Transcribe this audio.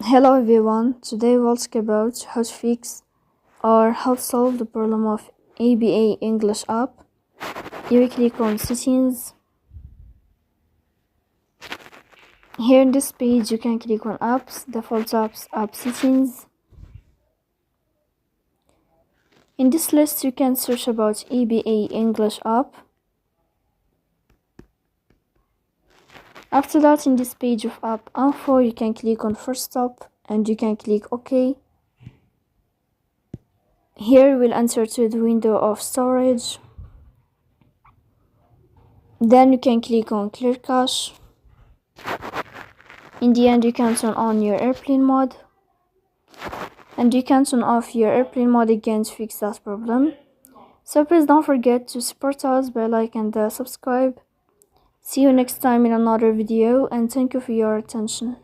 Hello everyone, today we'll talk about how to fix or how to solve the problem of ABA English app. You will click on settings. Here in this page you can click on apps, default apps, app settings. In this list you can search about ABA English app. After that, in this page of app info you can click on first stop and you can click OK. Here we'll enter to the window of storage. Then you can click on clear cache. In the end you can turn on your airplane mode. And you can turn off your airplane mode again to fix that problem. So please don't forget to support us by like and subscribe. See you next time in another video and thank you for your attention.